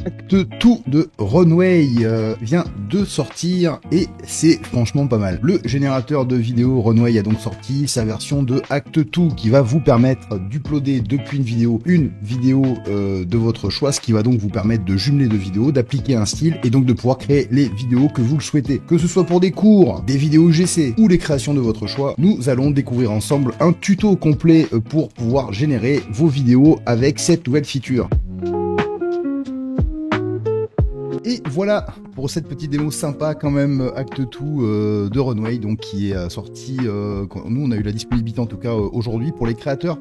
Acte tout de Runway vient de sortir et c'est franchement pas mal. Le générateur de vidéos Runway a donc sorti sa version de Acte 2 qui va vous permettre d'uploader depuis une vidéo de votre choix, ce qui va donc vous permettre de jumeler deux vidéos, d'appliquer un style et donc de pouvoir créer les vidéos que vous le souhaitez. Que ce soit pour des cours, des vidéos UGC ou les créations de votre choix, nous allons découvrir ensemble un tuto complet pour pouvoir générer vos vidéos avec cette nouvelle feature. Et voilà pour cette petite démo sympa quand même, Acte 2 de Runway, donc qui est sorti, nous on a eu la disponibilité en tout cas aujourd'hui pour les créateurs.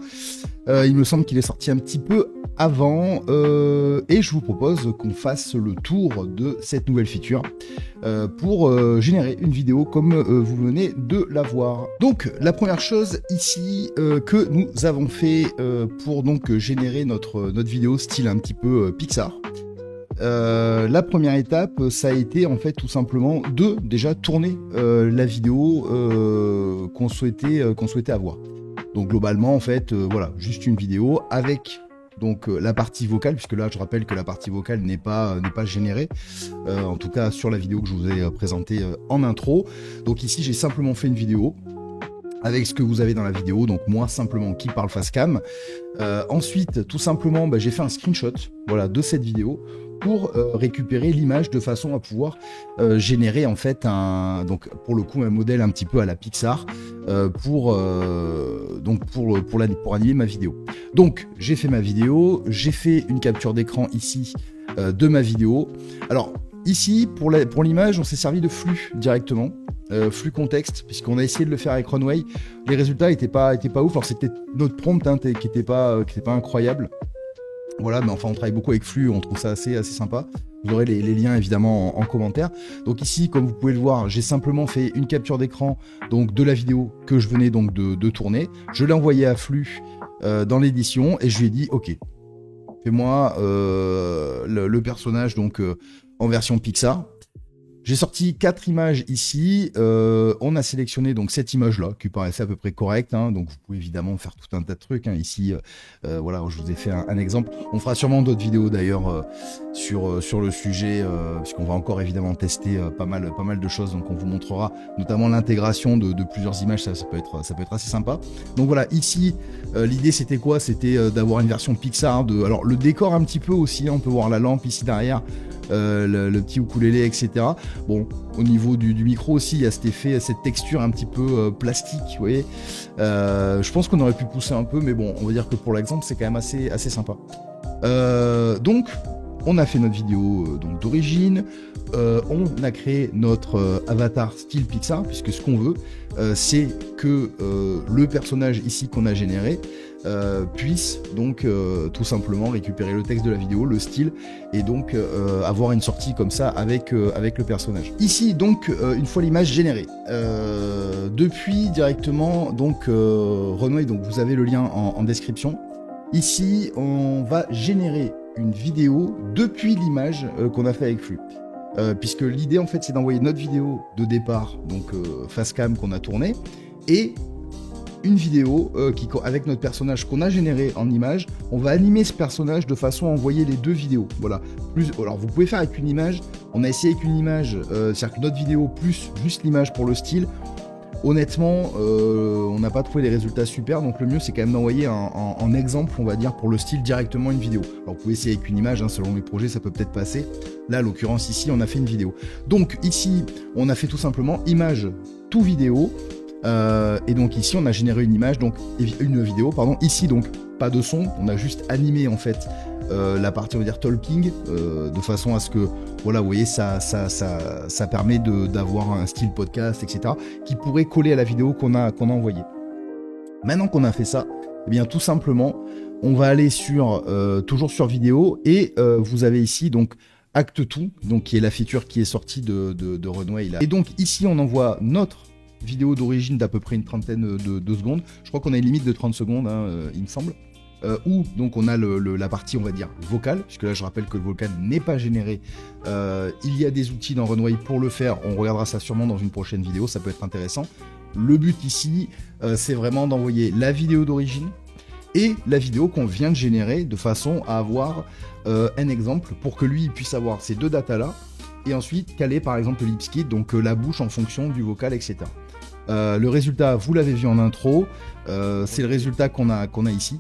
Il me semble qu'il est sorti un petit peu avant et je vous propose qu'on fasse le tour de cette nouvelle feature pour générer une vidéo comme vous venez de la voir. Donc la première chose ici que nous avons fait pour donc générer notre vidéo style un petit peu Pixar. La première étape, ça a été en fait tout simplement de déjà tourner la vidéo qu'on souhaitait avoir. Donc globalement en fait, voilà, juste une vidéo avec donc la partie vocale, puisque là je rappelle que la partie vocale n'est pas générée, en tout cas sur la vidéo que je vous ai présentée en intro. Donc ici j'ai simplement fait une vidéo avec ce que vous avez dans la vidéo, donc moi simplement qui parle face cam. Ensuite, tout simplement, j'ai fait un screenshot, voilà, de cette vidéo pour récupérer l'image de façon à pouvoir générer en fait donc pour le coup un modèle un petit peu à la Pixar pour animer ma vidéo. Donc j'ai fait ma vidéo, j'ai fait une capture d'écran ici de ma vidéo. Alors ici pour l'image on s'est servi de flux directement. Flux contexte, puisqu'on a essayé de le faire avec Runway, les résultats étaient pas ouf. Alors c'était notre prompt qui était pas incroyable. Voilà, mais enfin on travaille beaucoup avec flux, on trouve ça assez sympa. Vous aurez les liens évidemment en commentaire. Donc ici, comme vous pouvez le voir, j'ai simplement fait une capture d'écran donc de la vidéo que je venais donc de tourner. Je l'ai envoyé à flux dans l'édition et je lui ai dit ok, fais-moi le personnage donc en version Pixar. J'ai sorti 4 images ici, on a sélectionné donc cette image-là, qui paraissait à peu près correcte, hein, donc vous pouvez évidemment faire tout un tas de trucs, hein, ici, voilà, je vous ai fait un exemple. On fera sûrement d'autres vidéos d'ailleurs sur le sujet, puisqu'on va encore évidemment tester pas mal de choses, donc on vous montrera notamment l'intégration de plusieurs images, ça peut être assez sympa. Donc voilà, ici, l'idée c'était quoi? C'était d'avoir une version Pixar, alors le décor un petit peu aussi, hein, on peut voir la lampe ici derrière, le petit ukulélé, etc. Bon, au niveau du micro aussi, il y a cet effet, cette texture un petit peu plastique, vous voyez. Je pense qu'on aurait pu pousser un peu, mais bon, on va dire que pour l'exemple, c'est quand même assez sympa. Donc, on a fait notre vidéo donc d'origine, on a créé notre avatar style Pixar, puisque ce qu'on veut, c'est que le personnage ici qu'on a généré puisse donc tout simplement récupérer le texte de la vidéo, le style, et donc avoir une sortie comme ça avec le personnage. Ici donc une fois l'image générée, depuis directement donc Runway, donc vous avez le lien en description. Ici on va générer une vidéo depuis l'image qu'on a fait avec flux. Puisque l'idée en fait c'est d'envoyer notre vidéo de départ, donc face cam qu'on a tourné, et une vidéo avec notre personnage qu'on a généré en image. On va animer ce personnage de façon à envoyer les deux vidéos. Voilà. Alors vous pouvez faire avec une image. On a essayé avec une image, c'est-à-dire que notre vidéo plus juste l'image pour le style. Honnêtement, on n'a pas trouvé les résultats super, donc le mieux c'est quand même d'envoyer en exemple, on va dire, pour le style directement une vidéo. Alors vous pouvez essayer avec une image, hein, selon les projets ça peut peut-être passer. Là, à l'occurrence ici, on a fait une vidéo. Donc ici, on a fait tout simplement image tout vidéo. Et donc ici on a généré une image, donc une vidéo, pardon. Ici donc pas de son, on a juste animé en fait la partie on va dire talking, de façon à ce que voilà, vous voyez, ça permet d'avoir un style podcast, etc. qui pourrait coller à la vidéo qu'on a envoyée. Maintenant qu'on a fait ça, eh bien tout simplement on va aller toujours sur vidéo et vous avez ici donc Acte 2, donc qui est la feature qui est sortie de Runway là. Et donc ici on envoie notre vidéo d'origine d'à peu près une trentaine de secondes. Je crois qu'on a une limite de 30 secondes, hein, il me semble. Où donc on a la partie on va dire vocale, puisque là je rappelle que le vocal n'est pas généré. Il y a des outils dans Runway pour le faire, on regardera ça sûrement dans une prochaine vidéo, ça peut être intéressant. Le but ici, c'est vraiment d'envoyer la vidéo d'origine et la vidéo qu'on vient de générer de façon à avoir un exemple pour que lui il puisse avoir ces deux datas là et ensuite caler par exemple le lips kit, donc la bouche en fonction du vocal, etc. Le résultat, vous l'avez vu en intro, c'est le résultat qu'on a ici.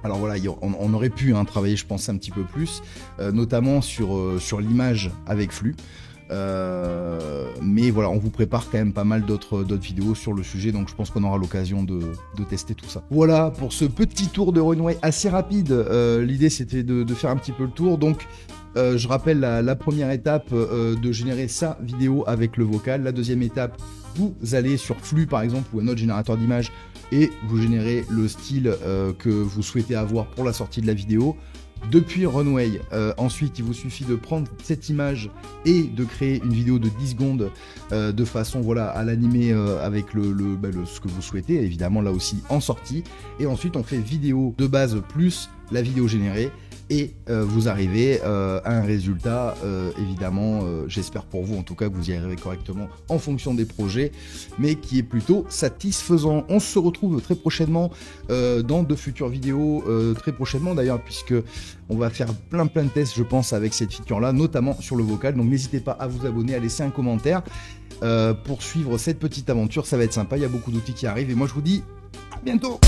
Alors voilà, on aurait pu travailler, je pense, un petit peu plus, notamment sur l'image avec flux. Mais voilà, on vous prépare quand même pas mal d'autres vidéos sur le sujet, donc je pense qu'on aura l'occasion de tester tout ça. Voilà pour ce petit tour de Runway assez rapide. L'idée c'était de faire un petit peu le tour, donc je rappelle la première étape de générer sa vidéo avec le vocal. La deuxième étape, vous allez sur Flux par exemple ou un autre générateur d'images et vous générez le style que vous souhaitez avoir pour la sortie de la vidéo. Depuis Runway, ensuite il vous suffit de prendre cette image et de créer une vidéo de 10 secondes de façon voilà, à l'animer avec ce que vous souhaitez, évidemment là aussi en sortie. Et ensuite on fait vidéo de base plus la vidéo générée. Et vous arrivez à un résultat, évidemment, j'espère pour vous en tout cas que vous y arriverez correctement en fonction des projets, mais qui est plutôt satisfaisant. On se retrouve très prochainement dans de futures vidéos, très prochainement d'ailleurs, puisque on va faire plein de tests, je pense, avec cette feature-là, notamment sur le vocal. Donc n'hésitez pas à vous abonner, à laisser un commentaire pour suivre cette petite aventure, ça va être sympa, il y a beaucoup d'outils qui arrivent, et moi je vous dis à bientôt.